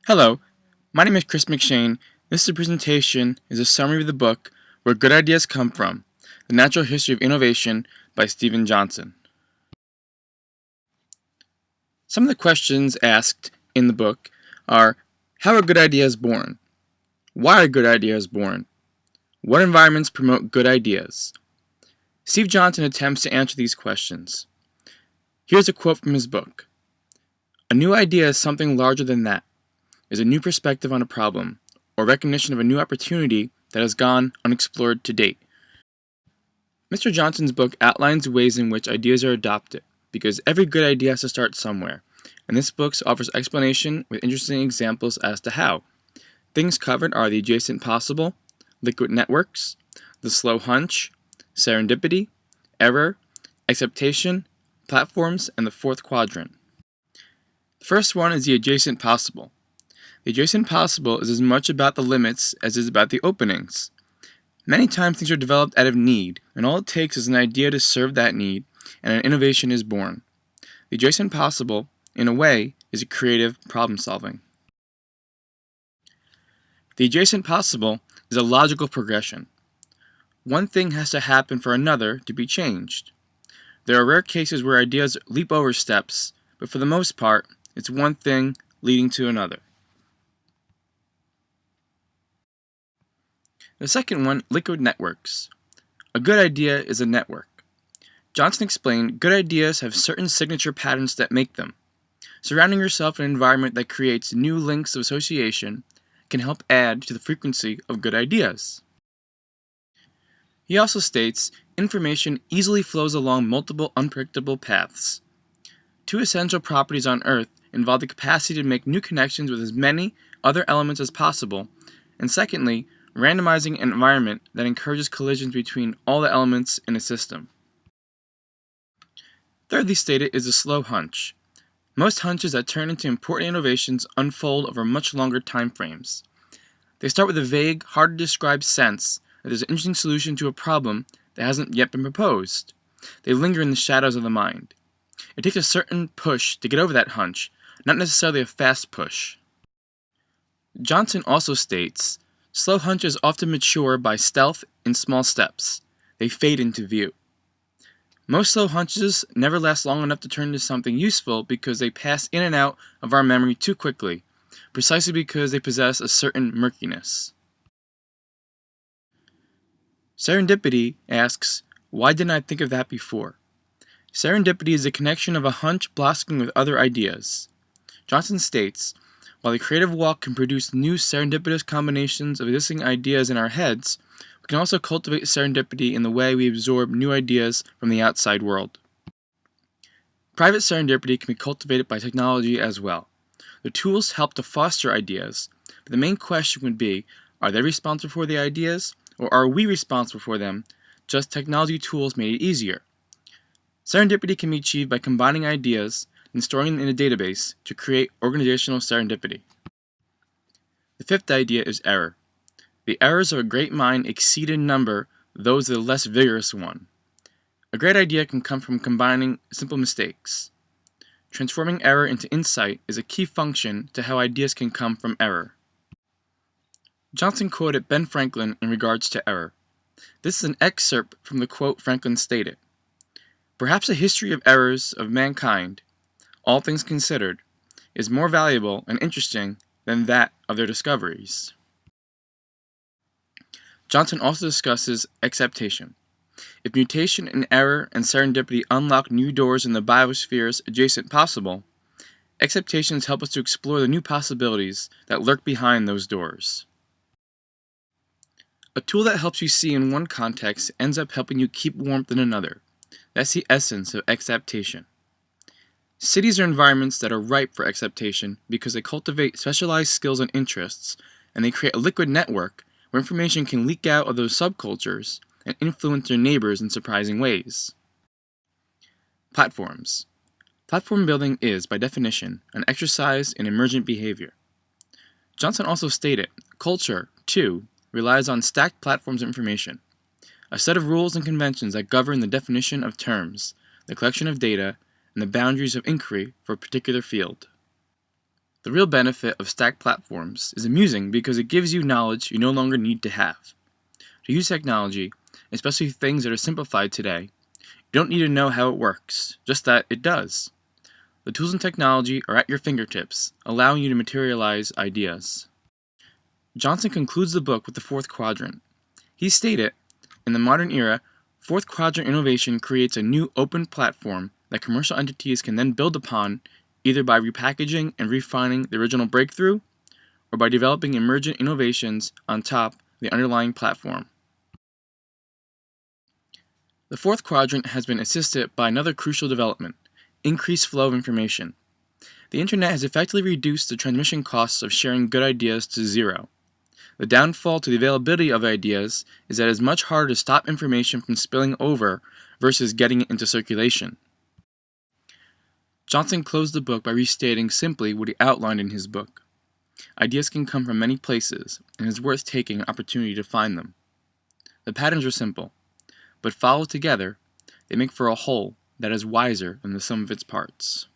Hello, my name is CMcShane. This presentation is a summary of the book Where Good Ideas Come From, The Natural History of Innovation by Steven Johnson. Some of the questions asked in the book are: how are good ideas born? Why are good ideas born? What environments promote good ideas? Steve Johnson attempts to answer these questions. Here's a quote from his book. A new idea is something larger than that. Is a new perspective on a problem, or recognition of a new opportunity that has gone unexplored to date. Mr. Johnson's book outlines ways in which ideas are adopted, because every good idea has to start somewhere, and this book offers explanation with interesting examples as to how. Things covered are the adjacent possible, liquid networks, the slow hunch, serendipity, error, acceptation, platforms, and the fourth quadrant. The first one is the adjacent possible. The adjacent possible is as much about the limits as it is about the openings. Many times things are developed out of need, and all it takes is an idea to serve that need, and an innovation is born. The adjacent possible, in a way, is a creative problem solving. The adjacent possible is a logical progression. One thing has to happen for another to be changed. There are rare cases where ideas leap over steps, but for the most part, it's one thing leading to another. The second one, liquid networks. A good idea is a network. Johnson explained good ideas have certain signature patterns that make them. Surrounding yourself in an environment that creates new links of association can help add to the frequency of good ideas. He also states, information easily flows along multiple unpredictable paths. Two essential properties on Earth involve the capacity to make new connections with as many other elements as possible, and secondly, randomizing an environment that encourages collisions between all the elements in a system. Thirdly stated is the slow hunch. Most hunches that turn into important innovations unfold over much longer time frames. They start with a vague, hard to describe sense that there's an interesting solution to a problem that hasn't yet been proposed. They linger in the shadows of the mind. It takes a certain push to get over that hunch, not necessarily a fast push. Johnson also states, slow hunches often mature by stealth in small steps. They fade into view. Most slow hunches never last long enough to turn into something useful because they pass in and out of our memory too quickly, precisely because they possess a certain murkiness. Serendipity asks, why didn't I think of that before? Serendipity is the connection of a hunch blossoming with other ideas. Johnson states, while the creative walk can produce new serendipitous combinations of existing ideas in our heads, we can also cultivate serendipity in the way we absorb new ideas from the outside world. Private serendipity can be cultivated by technology as well. The tools help to foster ideas, but the main question would be, are they responsible for the ideas, or are we responsible for them, just technology tools made it easier? Serendipity can be achieved by combining ideas and storing them in a database to create organizational serendipity. The fifth idea is error. The errors of a great mind exceed in number those of the less vigorous one. A great idea can come from combining simple mistakes. Transforming error into insight is a key function to how ideas can come from error. Johnson quoted Ben Franklin in regards to error. This is an excerpt from the quote Franklin stated. Perhaps a history of errors of mankind, all things considered, is more valuable and interesting than that of their discoveries. Johnson also discusses acceptation. If mutation and error and serendipity unlock new doors in the biosphere's adjacent possible, acceptations help us to explore the new possibilities that lurk behind those doors. A tool that helps you see in one context ends up helping you keep warmth in another. That's the essence of acceptation. Cities are environments that are ripe for acceptation because they cultivate specialized skills and interests, and they create a liquid network where information can leak out of those subcultures and influence their neighbors in surprising ways. Platforms. Platform building is, by definition, an exercise in emergent behavior. Johnson also stated, culture, too, relies on stacked platforms of information, a set of rules and conventions that govern the definition of terms, the collection of data, and the boundaries of inquiry for a particular field. The real benefit of stacked platforms is amusing because it gives you knowledge you no longer need to have. To use technology, especially things that are simplified today, you don't need to know how it works, just that it does. The tools and technology are at your fingertips, allowing you to materialize ideas. Johnson concludes the book with the fourth quadrant. He stated, in the modern era, fourth quadrant innovation creates a new open platform that commercial entities can then build upon, either by repackaging and refining the original breakthrough, or by developing emergent innovations on top of the underlying platform. The fourth quadrant has been assisted by another crucial development: increased flow of information. The internet has effectively reduced the transmission costs of sharing good ideas to zero. The downfall to the availability of ideas is that it is much harder to stop information from spilling over versus getting it into circulation. Johnson closed the book by restating simply what he outlined in his book. Ideas can come from many places, and it is worth taking an opportunity to find them. The patterns are simple, but followed together, they make for a whole that is wiser than the sum of its parts.